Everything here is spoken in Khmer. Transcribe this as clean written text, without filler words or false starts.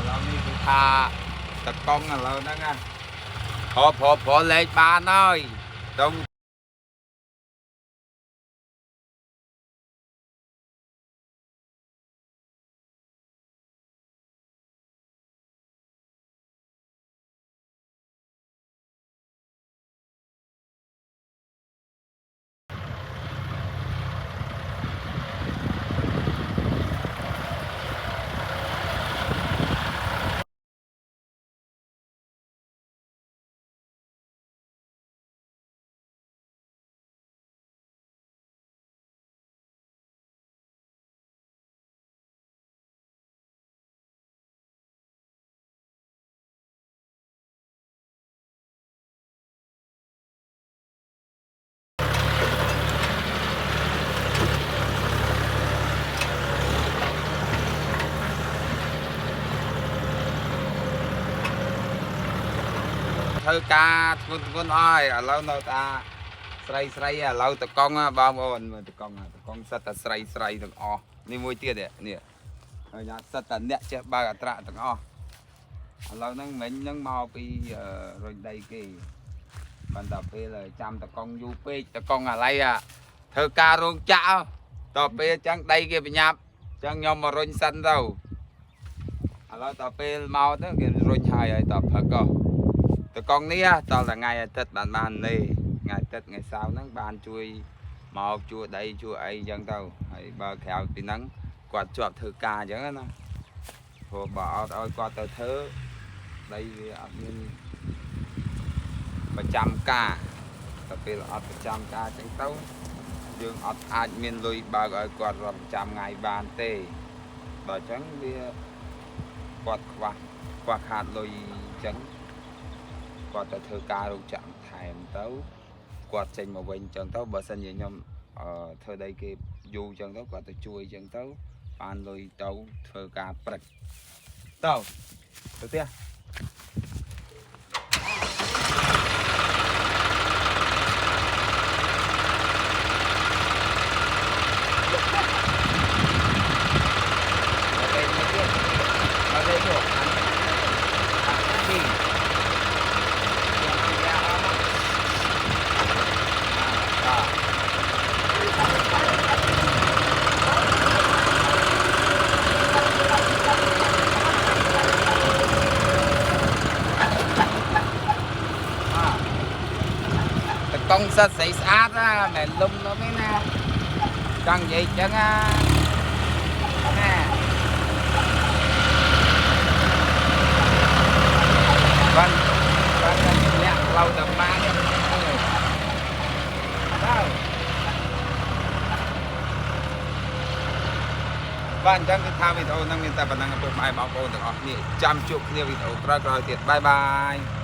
เรานี่คือทาตะกองเรานั่นไงพอเลยบานน้อยตรง ធ្វើការធ្ងន់អើយឥឡូវនៅតាស្រីឥឡូវតកង់បងប្អូនមើលតកង់សិតតែស្រីទាំងអស់នេះមួយទៀតនេះហើយញ៉ាសិតតែអ្នកចេះបើកអត្រាទាំងអស់ឥឡូវហ្នឹងមិញហ្នឹងមកពីរុញដីគេបានតែពេលចាំតកង់យូរពេកតកង់អាឡ័យធ្វើការរោងចក្រតពេលអញ្ចឹងដីគេបញ្ញាប់អញ្ចឹងខ្ញុំមករុញសិនទៅឥឡូវតពេលមកទៅគេរុញហើយតព្រឹកតកង់នេះតថ្ងៃអាទិត្យបាននេះថ្ងៃអាទិត្យថ្ងៃសៅរ៍ហ្នឹងបានជួយមកជួយដីជួយអីអញ្ចឹងទៅហើយបើក្រៅពីហ្នឹងគាត់ជាប់ធ្វើការអញ្ចឹងណាព្រោះបើអត់ឲ្យគាត់ទៅធ្វើដីវាអត់មានប្រចាំការតែពេលអត់ប្រចាំការអញ្ចឹងទៅយើងអត់អាចមានលុយបើកឲ្យគាត់រត់ប្រចាំថ្ងៃបានទេបើអញ្ចឹងវាគាត់ខ្វះខាតលុយអញ្ចឹងគាត់ទៅធ្វើការរោងចក្រថែមទៅគាត់ចេញមកវិញអញ្ចឹងទៅបើសិនជាខ្ញុំធ្វើដីគេយូរអញ្ចឹងទៅគាត់ទៅជួយអញ្ចឹងទៅបានលុយទៅធ្វើការព្រឹកទៅផ្ទះកង់សិតស្អីស្អាតណាមិនលំនោះទេណាចង់និយាយចឹងណាបានលាក់ផ្លូវដំណើរនេះបាទអញ្ចឹងគឺថាវីដេអូហ្នឹងមានតែប៉ុណ្្នឹងពុកម៉ែបងប្អូនទាំងអស់គ្នាចាំជួបគ្នាវីដេអូក្រោយៗទៀតបាយបាយ